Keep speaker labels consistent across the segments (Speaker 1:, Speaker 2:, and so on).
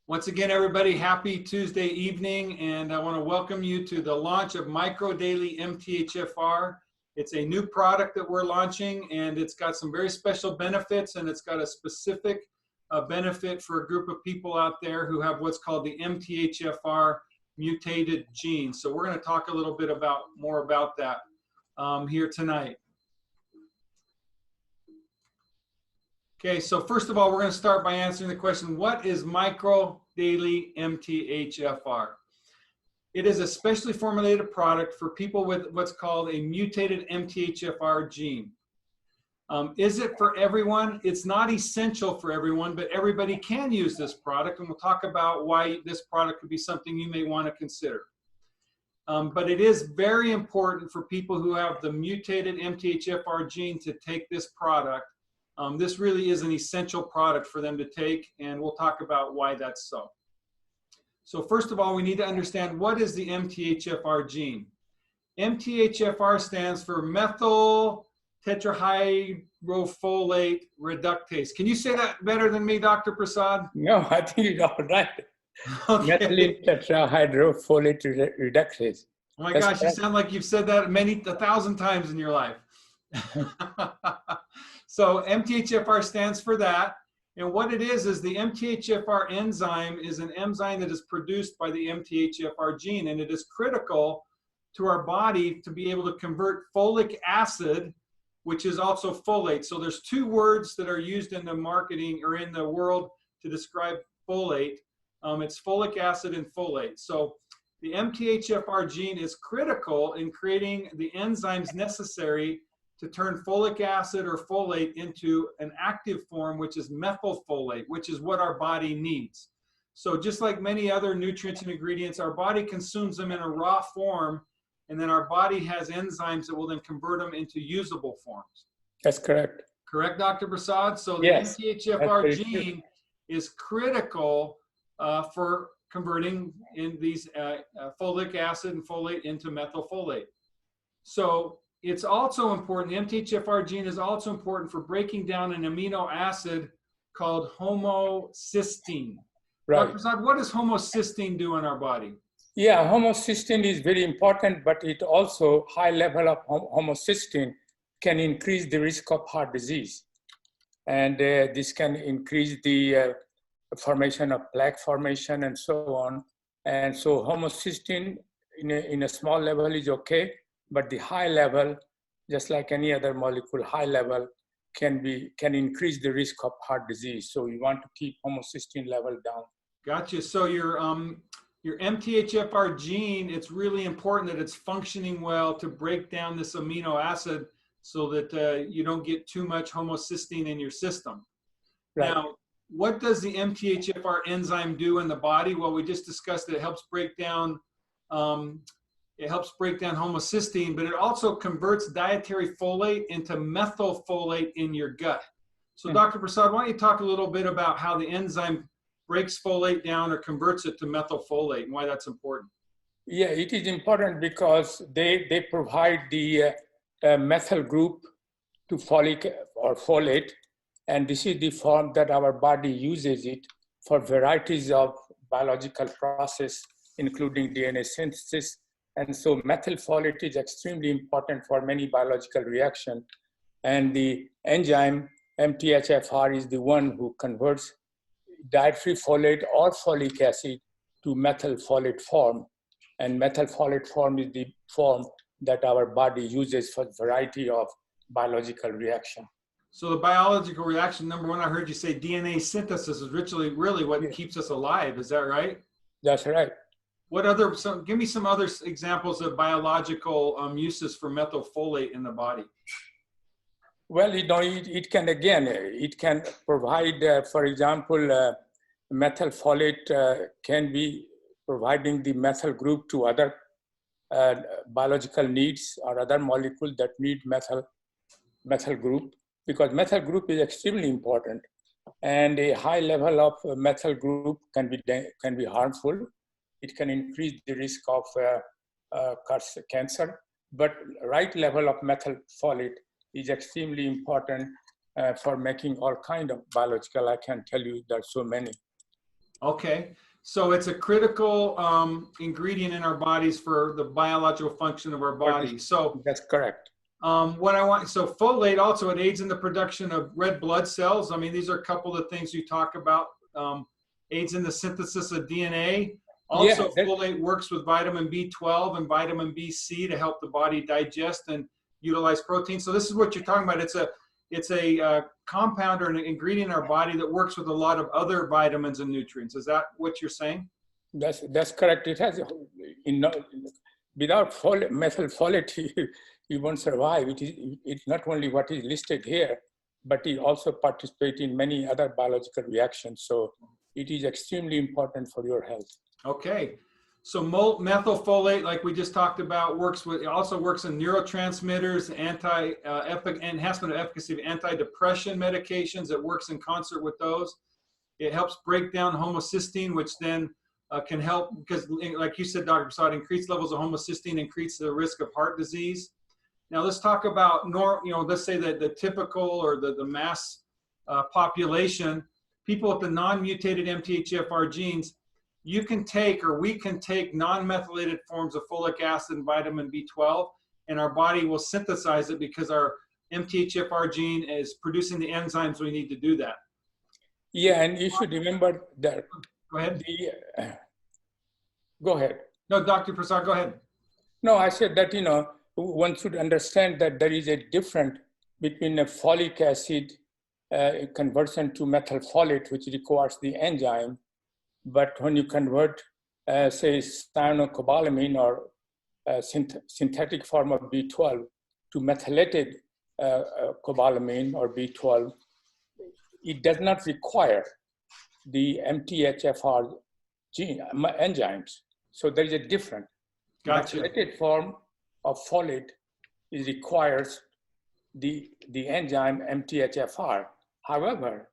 Speaker 1: Once again, everybody, happy Tuesday evening, and I want to welcome you to the launch of Micro Daily MTHFR. It's a new product that we're launching, and it's got some very special benefits, and it's got a specific benefit for a group of people out there who have what's called the MTHFR mutated gene. So we're going to talk a little bit more about that here tonight. Okay, so first of all, we're going to start by answering the question, what is Micro Daily MTHFR? It is a specially formulated product for people with what's called a mutated MTHFR gene. Is it for everyone? It's not essential for everyone, but everybody can use this product, and we'll talk about why this product could be something you may want to consider. But it is very important for people who have the mutated MTHFR gene to take this product. This really is an essential product for them to take, and we'll talk about why that's so. So first of all, we need to understand, what is the MTHFR gene? MTHFR stands for methyl tetrahydrofolate reductase. Can you say that better than me, Dr. Prasad?
Speaker 2: No, I think it's all right.
Speaker 1: Okay.
Speaker 2: Methylated tetrahydrofolate reductase.
Speaker 1: Oh my gosh, you sound like you've said that 1,000 times in your life. So MTHFR stands for that. And what it is the MTHFR enzyme is an enzyme that is produced by the MTHFR gene, and it is critical to our body to be able to convert folic acid, which is also folate. So there's two words that are used in the marketing or in the world to describe folate. It's folic acid and folate. So the MTHFR gene is critical in creating the enzymes necessary to turn folic acid or folate into an active form, which is methylfolate, which is what our body needs. So just like many other nutrients and ingredients, our body consumes them in a raw form, and then our body has enzymes that will then convert them into usable forms.
Speaker 2: That's correct.
Speaker 1: Correct, Dr. Prasad? So the
Speaker 2: Yes,
Speaker 1: MTHFR gene is critical for converting in these folic acid and folate into methylfolate. So it's also important, the MTHFR gene is also important for breaking down an amino acid called homocysteine.
Speaker 2: Right.
Speaker 1: Dr. Prasad, what does homocysteine do in our body?
Speaker 2: Yeah, homocysteine is very important, but it also, high level of homocysteine can increase the risk of heart disease. And this can increase the formation of plaque formation and so on. And so homocysteine in a small level is okay, but the high level, just like any other molecule, high level can increase the risk of heart disease. So you want to keep homocysteine level down. Gotcha.
Speaker 1: So your MTHFR gene, it's really important that it's functioning well to break down this amino acid so that you don't get too much homocysteine in your system. Right. Now, what does the MTHFR enzyme do in the body? Well, we just discussed that it helps break down homocysteine, but it also converts dietary folate into methylfolate in your gut. So Dr. Prasad, why don't you talk a little bit about how the enzyme breaks folate down or converts it to methylfolate and why that's important?
Speaker 2: Yeah, it is important because they provide the methyl group to folic or folate, and this is the form that our body uses it for varieties of biological process, including DNA synthesis. And so methylfolate is extremely important for many biological reactions. And the enzyme MTHFR is the one who converts dietary folate or folic acid to methylfolate form. And methylfolate form is the form that our body uses for a variety of biological reaction.
Speaker 1: So the biological reaction, number one, I heard you say DNA synthesis is really what keeps us alive. Is that right?
Speaker 2: That's right.
Speaker 1: What other, give me some other examples of biological uses for methylfolate in the body.
Speaker 2: Well, it can provide, for example, methylfolate can be providing the methyl group to other biological needs or other molecules that need methyl group, because methyl group is extremely important, and a high level of methyl group can be harmful. It can increase the risk of cancer, but right level of methylfolate is extremely important for making all kind of biological. I can tell you there are so many.
Speaker 1: Okay. So it's a critical ingredient in our bodies for the biological function of our body. So
Speaker 2: That's correct.
Speaker 1: so folate also, it aids in the production of red blood cells. I mean, these are a couple of things you talk about. Aids in the synthesis of DNA. Also,
Speaker 2: Yeah,
Speaker 1: folate works with vitamin B12 and vitamin B/C to help the body digest and utilize protein. So this is what you're talking about. It's a compound or an ingredient in our body that works with a lot of other vitamins and nutrients. Is that what you're saying?
Speaker 2: that's correct. It has, without methylfolate, you won't survive. It's not only what is listed here, but it also participates in many other biological reactions. So it is extremely important for your health.
Speaker 1: Okay. So methylfolate, like we just talked about, it also works in neurotransmitters, enhancement of efficacy of antidepressant medications. It works in concert with those. It helps break down homocysteine, which then can help, because like you said, Dr. Prasad, increased levels of homocysteine increase the risk of heart disease. Now let's talk about, let's say that the typical or the mass population, people with the non-mutated MTHFR genes, you can take, or we can take, non-methylated forms of folic acid and vitamin B12, and our body will synthesize it because our MTHFR gene is producing the enzymes we need to do that.
Speaker 2: Yeah, and you should remember that.
Speaker 1: Go ahead.
Speaker 2: Go ahead.
Speaker 1: No, Dr. Prasad, go ahead.
Speaker 2: No, I said that, one should understand that there is a difference between a folic acid conversion to methylfolate, which requires the enzyme. But when you convert, say, cyanocobalamin or synthetic form of B12 to methylated cobalamin or B12, it does not require the MTHFR gene enzymes. So there is a difference.
Speaker 1: Gotcha.
Speaker 2: Methylated form of folate requires the enzyme MTHFR. However,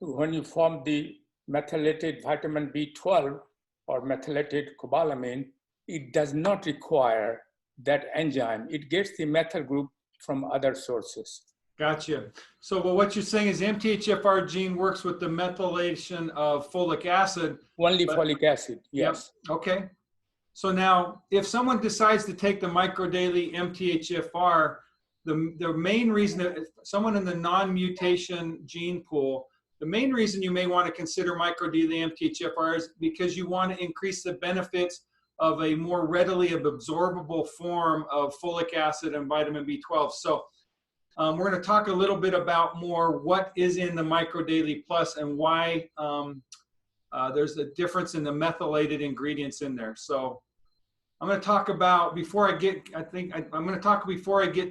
Speaker 2: when you form the methylated vitamin B12 or methylated cobalamin, it does not require that enzyme. It gets the methyl group from other sources.
Speaker 1: Gotcha. So what you're saying is the MTHFR gene works with the methylation of folic acid.
Speaker 2: Only folic acid, yes.
Speaker 1: Yep. Okay. So now, if someone decides to take the Micro Daily MTHFR, the main reason that someone in the non-mutation gene pool, the main reason you may want to consider Micro Daily MTHFR is because you want to increase the benefits of a more readily absorbable form of folic acid and vitamin B12. So we're going to talk a little bit about more what is in the Micro Daily Plus and why there's a difference in the methylated ingredients in there. So I'm going to talk about, before I get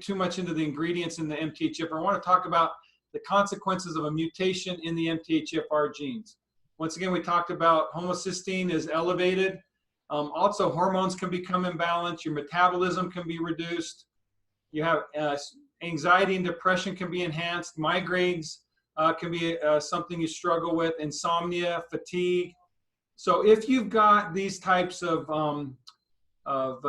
Speaker 1: too much into the ingredients in the MTHFR, I want to talk about the consequences of a mutation in the MTHFR genes. Once again, we talked about homocysteine is elevated. Also, hormones can become imbalanced. Your metabolism can be reduced. You have anxiety and depression can be enhanced. Migraines can be something you struggle with. Insomnia, fatigue. So if you've got these types of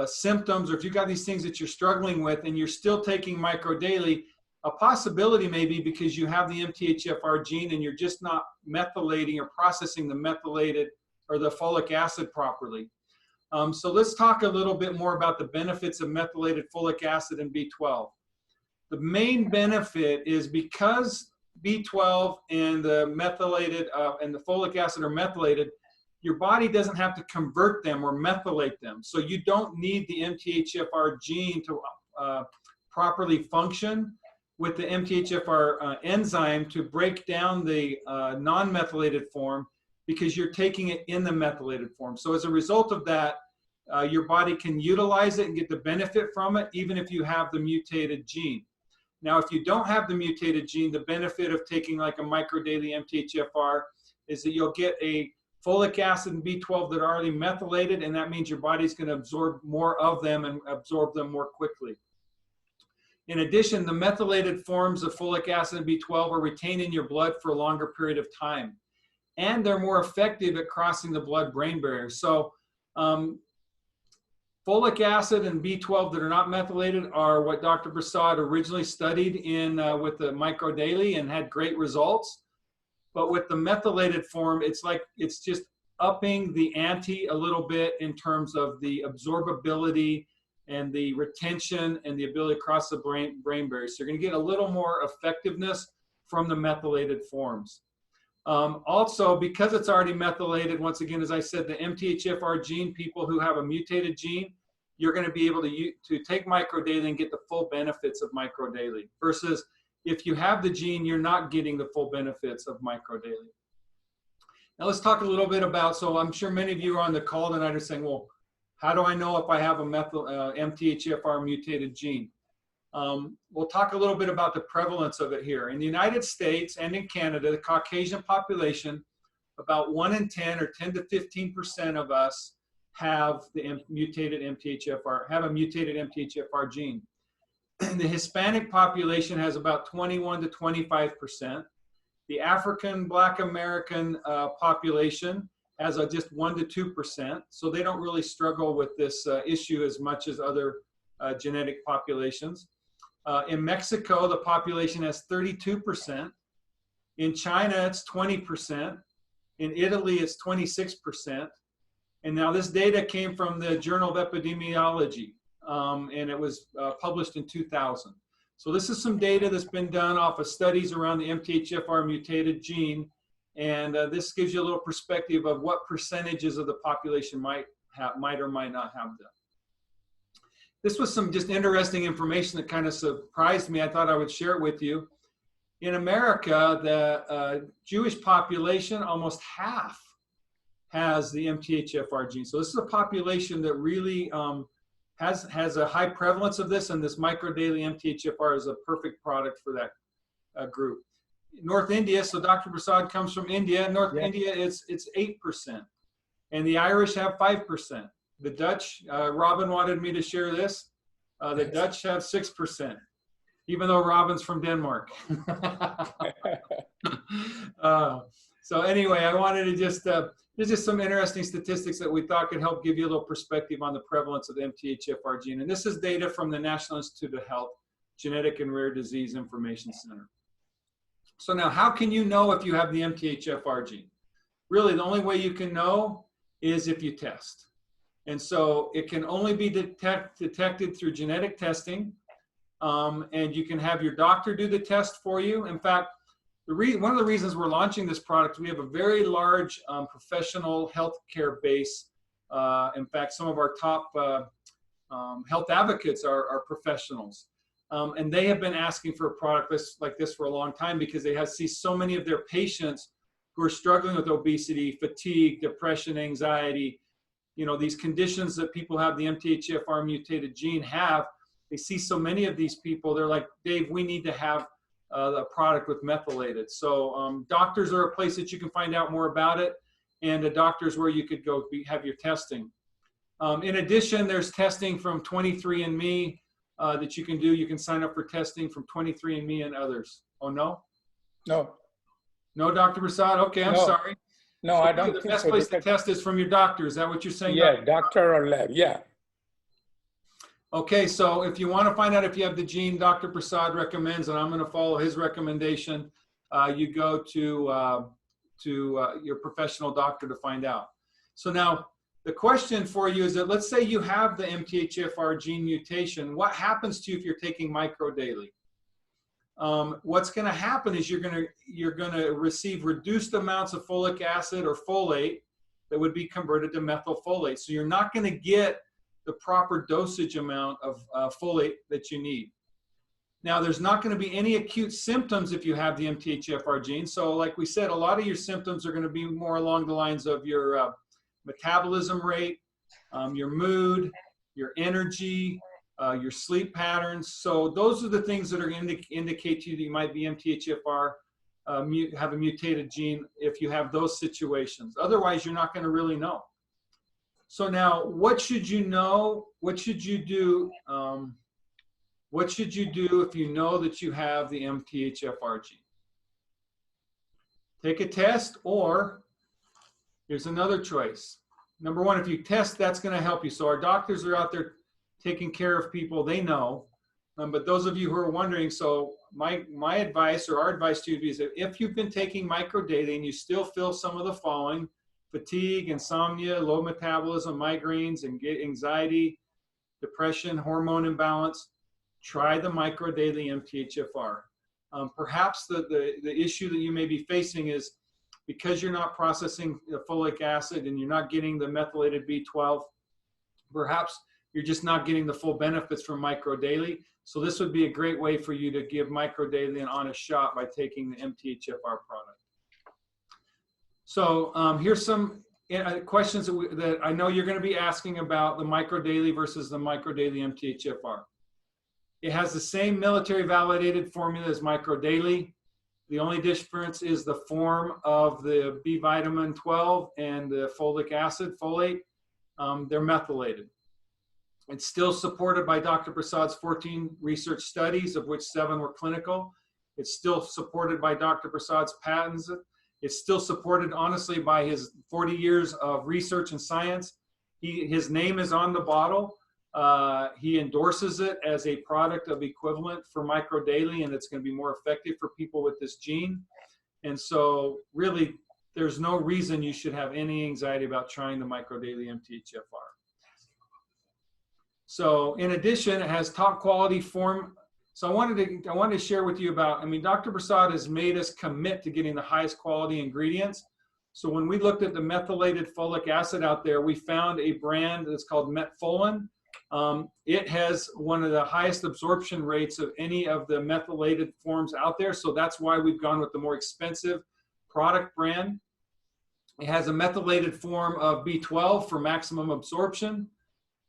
Speaker 1: symptoms, or if you've got these things that you're struggling with and you're still taking Micro Daily, a possibility may be because you have the MTHFR gene and you're just not methylating or processing the methylated or the folic acid properly. So let's talk a little bit more about the benefits of methylated folic acid and B12. The main benefit is because B12 and the methylated and the folic acid are methylated, your body doesn't have to convert them or methylate them. So you don't need the MTHFR gene to properly function with the MTHFR enzyme to break down the non-methylated form, because you're taking it in the methylated form. So as a result of that, your body can utilize it and get the benefit from it, even if you have the mutated gene. Now, if you don't have the mutated gene, the benefit of taking like a Micro Daily MTHFR is that you'll get a folic acid and B12 that are already methylated, and that means your body's going to absorb more of them and absorb them more quickly. In addition, the methylated forms of folic acid and B12 are retained in your blood for a longer period of time, and they're more effective at crossing the blood-brain barrier. So folic acid and B12 that are not methylated are what Dr. Prasad originally studied in with the Micro Daily and had great results. But with the methylated form, it's just upping the ante a little bit in terms of the absorbability and the retention and the ability to cross the brain barrier. So you're going to get a little more effectiveness from the methylated forms. Also, because it's already methylated, once again, as I said, the MTHFR gene, people who have a mutated gene, you're going to be able to take Micro Daily and get the full benefits of Micro Daily. Versus if you have the gene, you're not getting the full benefits of Micro Daily. Now let's talk a little bit about, so I'm sure many of you are on the call tonight are saying, well, how do I know if I have a MTHFR mutated gene? We'll talk a little bit about the prevalence of it here. In the United States and in Canada, the Caucasian population, about 1 in 10 or 10 to 15% of us have the mutated MTHFR, have a mutated MTHFR gene. The Hispanic population has about 21 to 25%. The African Black American population has just 1 to 2%. So they don't really struggle with this issue as much as other genetic populations. In Mexico, the population has 32%. In China, it's 20%. In Italy, it's 26%. And now this data came from the Journal of Epidemiology, and it was published in 2000. So this is some data that's been done off of studies around the MTHFR mutated gene. And this gives you a little perspective of what percentages of the population might or might not have them. This was some just interesting information that kind of surprised me. I thought I would share it with you. In America, the Jewish population, almost half has the MTHFR gene. So this is a population that really has a high prevalence of this, and this Micro Daily MTHFR is a perfect product for that group. North India, so Dr. Prasad comes from India. North India, it's 8%, and the Irish have 5%. The Dutch, Robin wanted me to share this. The Dutch have 6%, even though Robin's from Denmark. So anyway, I wanted to just, there's just some interesting statistics that we thought could help give you a little perspective on the prevalence of the MTHFR gene. And this is data from the National Institute of Health, Genetic and Rare Disease Information Center. So now, how can you know if you have the MTHFR gene? Really, the only way you can know is if you test. And so it can only be detected through genetic testing, and you can have your doctor do the test for you. In fact, one of the reasons we're launching this product, we have a very large professional healthcare base. In fact, some of our top health advocates are professionals. And they have been asking for a product like this for a long time because they see so many of their patients who are struggling with obesity, fatigue, depression, anxiety, you know, these conditions that people have the MTHFR mutated gene have. They see so many of these people, they're like, Dave, we need to have a product with methylated. So doctors are a place that you can find out more about it, and the doctors where you could go have your testing. In addition, there's testing from 23andMe that you can do. You can sign up for testing from 23andMe and others. Oh, no?
Speaker 2: No.
Speaker 1: No, Dr. Prasad? Okay, I'm sorry.
Speaker 2: No,
Speaker 1: so
Speaker 2: I don't think
Speaker 1: the best
Speaker 2: so.
Speaker 1: place to test is from your doctor. Is that what you're saying?
Speaker 2: Yeah, doctor or lab, yeah.
Speaker 1: Okay, so if you want to find out if you have the gene Dr. Prasad recommends, and I'm going to follow his recommendation, you go to your professional doctor to find out. So now, the question for you is that let's say you have the MTHFR gene mutation. What happens to you if you're taking Micro Daily? What's going to happen is you're going to receive reduced amounts of folic acid or folate that would be converted to methylfolate. So you're not going to get the proper dosage amount of folate that you need. Now, there's not going to be any acute symptoms if you have the MTHFR gene. So like we said, a lot of your symptoms are going to be more along the lines of your metabolism rate, your mood, your energy, your sleep patterns. So those are the things that are going to indicate to you that you might be MTHFR, have a mutated gene if you have those situations. Otherwise, you're not going to really know. So now, what should you know? What should you do? What should you do if you know that you have the MTHFR gene? Take a test, or here's another choice. Number one, if you test, that's going to help you. So our doctors are out there taking care of people, they know. But those of you who are wondering, so my advice or our advice to you is that if you've been taking Micro Daily and you still feel some of the following, fatigue, insomnia, low metabolism, migraines, and anxiety, depression, hormone imbalance, try the Micro Daily MTHFR. Perhaps the issue that you may be facing is because you're not processing the folic acid and you're not getting the methylated B12, perhaps you're just not getting the full benefits from Micro Daily. So this would be a great way for you to give Micro Daily an honest shot by taking the MTHFR product. So here's some questions that I know you're going to be asking about the Micro Daily versus the Micro Daily MTHFR. It has the same military validated formula as Micro Daily. The only difference is the form of the B vitamin 12 and the folic acid, folate. They're methylated. It's still supported by Dr. Prasad's 14 research studies, of which 7 were clinical. It's still supported by Dr. Prasad's patents. It's still supported, honestly, by his 40 years of research and science. His name is on the bottle. He endorses it as a product of equivalent for Micro Daily, and it's going to be more effective for people with this gene. And so really, there's no reason you should have any anxiety about trying the Micro Daily MTHFR. So in addition, it has top quality form. So I wanted to share with you about, I mean, Dr. Prasad has made us commit to getting the highest quality ingredients. So when we looked at the methylated folic acid out there, we found a brand that's called Metfolin. It has one of the highest absorption rates of any of the methylated forms out there. So that's why we've gone with the more expensive product brand. It has a methylated form of B12 for maximum absorption.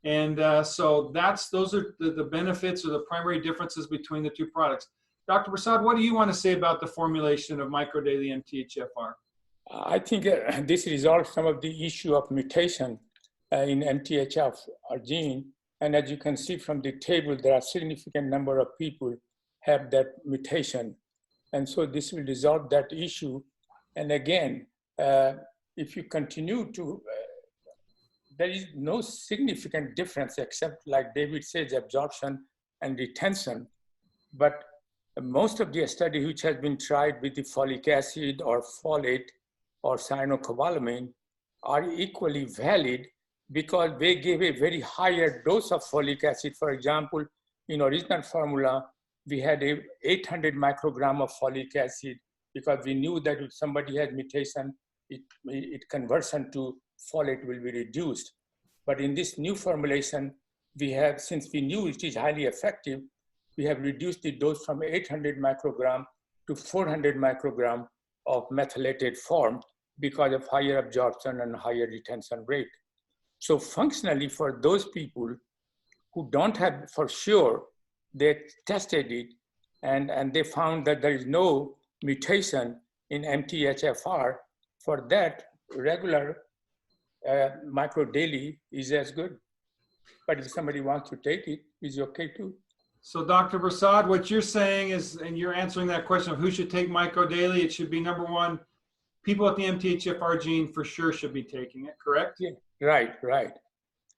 Speaker 1: And so those are the benefits or the primary differences between the two products. Dr. Prasad, what do you want to say about the formulation of Micro Daily MTHFR?
Speaker 2: I think this resolves some of the issue of mutation in MTHFR gene. And as you can see from the table, there are a significant number of people have that mutation. And so this will resolve that issue. And again, if you continue to, there is no significant difference except, like David says, absorption and retention. But most of the study which has been tried with the folic acid or folate or cyanocobalamin are equally valid because they gave a very higher dose of folic acid. For example, in original formula, we had 800 microgram of folic acid because we knew that if somebody has mutation, it conversion to folate will be reduced. But in this new formulation, we have, since we knew it is highly effective, we have reduced the dose from 800 microgram to 400 microgram of methylated form because of higher absorption and higher retention rate. So functionally, for those people who don't have, for sure, they tested it and they found that there is no mutation in MTHFR. For that, regular Micro Daily is as good. But if somebody wants to take it, it's okay too.
Speaker 1: So Dr. Prasad, what you're saying is, and you're answering that question of who should take Micro Daily, it should be number one, people with the MTHFR gene for sure should be taking it, correct?
Speaker 2: Yeah, right.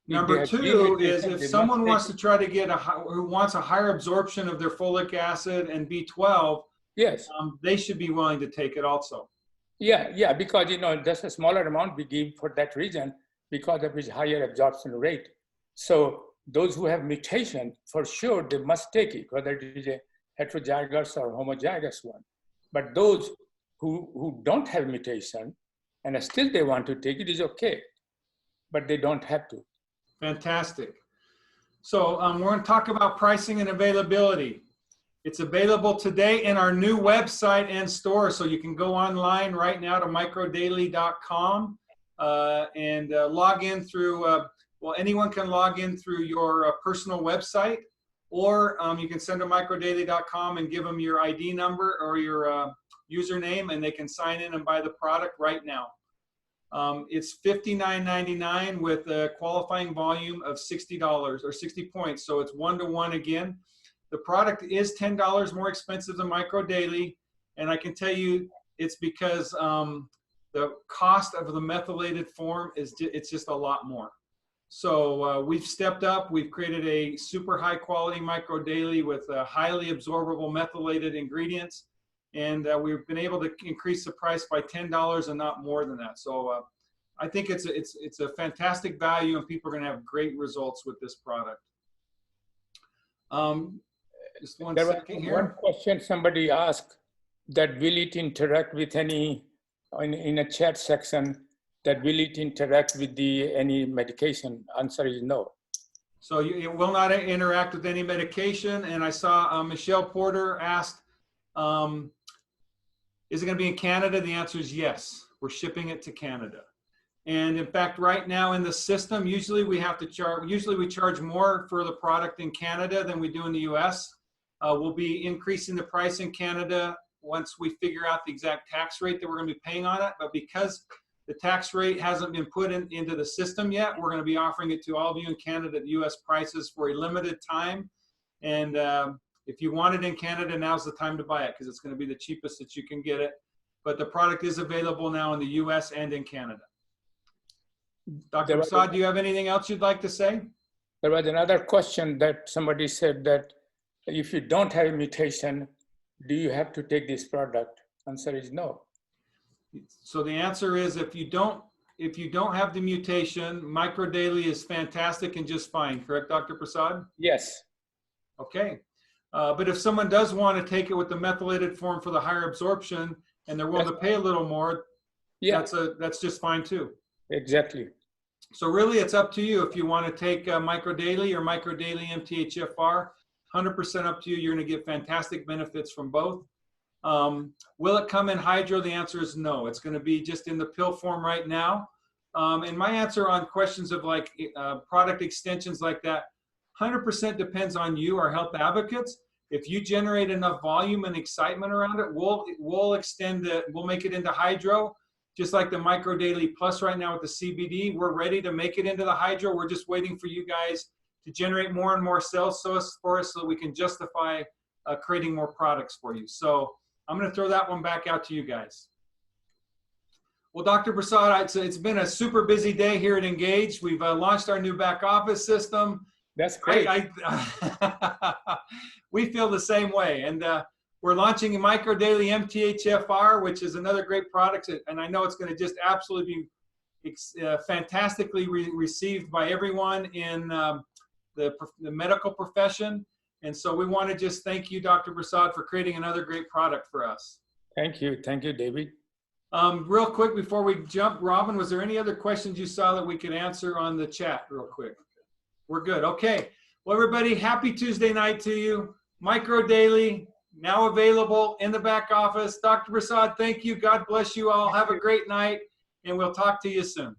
Speaker 1: Number two is if someone wants to try to get who wants a higher absorption of their folic acid and B12,
Speaker 2: yes,
Speaker 1: they should be willing to take it also.
Speaker 2: Yeah, because just a smaller amount we give for that reason because of its higher absorption rate. So those who have mutation, for sure, they must take it, whether it is a heterozygous or homozygous one. But those who don't have mutation and still they want to take it is okay, but they don't have to.
Speaker 1: Fantastic. So we're going to talk about pricing and availability. It's available today in our new website and store. So you can go online right now to microdaily.com and log in through, well, anyone can log in through your personal website, or you can send to microdaily.com and give them your ID number or your username, and they can sign in and buy the product right now. It's $59.99 with a qualifying volume of $60 or 60 points. So it's 1-to-1 again. The product is $10 more expensive than Micro Daily. And I can tell you it's because the cost of the methylated form it's just a lot more. So we've stepped up. We've created a super high quality Micro Daily with highly absorbable methylated ingredients. And we've been able to increase the price by $10 and not more than that. So I think it's a fantastic value, and people are going to have great results with this product. Just one second here.
Speaker 2: One question somebody asked, that will it interact with any, in a chat section, that will it interact with any medication? Answer is no.
Speaker 1: So it will not interact with any medication. And I saw Michelle Porter asked, is it going to be in Canada? The answer is yes. We're shipping it to Canada. And in fact, right now in the system, usually we have to charge, we charge more for the product in Canada than we do in the US. We'll be increasing the price in Canada once we figure out the exact tax rate that we're going to be paying on it. But because the tax rate hasn't been put into the system yet, we're going to be offering it to all of you in Canada at US prices for a limited time. And if you want it in Canada, now's the time to buy it, because it's going to be the cheapest that you can get it. But the product is available now in the US and in Canada. Dr. Prasad, do you have anything else you'd like to say?
Speaker 2: There was another question that somebody said that if you don't have a mutation, do you have to take this product? Answer is no.
Speaker 1: So the answer is, if you don't have the mutation, Micro Daily is fantastic and just fine. Correct, Dr. Prasad?
Speaker 2: Yes.
Speaker 1: Okay. But if someone does want to take it with the methylated form for the higher absorption and they're willing to pay a little more,
Speaker 2: yeah,
Speaker 1: that's just fine too.
Speaker 2: Exactly.
Speaker 1: So really, it's up to you if you want to take Micro Daily or Micro Daily MTHFR. 100% up to you. You're going to get fantastic benefits from both. Will it come in hydro? The answer is no. It's going to be just in the pill form right now. And my answer on questions of like product extensions like that, 100% depends on you, our health advocates. If you generate enough volume and excitement around it, we'll extend it. We'll make it into hydro. Just like the Micro Daily Plus right now with the CBD, we're ready to make it into the hydro. We're just waiting for you guys to generate more and more sales for us so that we can justify creating more products for you. So I'm going to throw that one back out to you guys. Well, Dr. Prasad, it's been a super busy day here at Engage. We've launched our new back office system.
Speaker 2: That's great.
Speaker 1: We feel the same way. And we're launching a Micro Daily MTHFR, which is another great product. And I know it's going to just absolutely be fantastically received by everyone in the medical profession. And so we want to just thank you, Dr. Prasad, for creating another great product for us.
Speaker 2: Thank you. Thank you, David.
Speaker 1: Real quick, before we jump, Robin, was there any other questions you saw that we could answer on the chat real quick? We're good. Okay. Well, everybody, happy Tuesday night to you. Micro Daily, now available in the back office. Dr. Prasad, thank you. God bless you all. Have a great night, and we'll talk to you soon.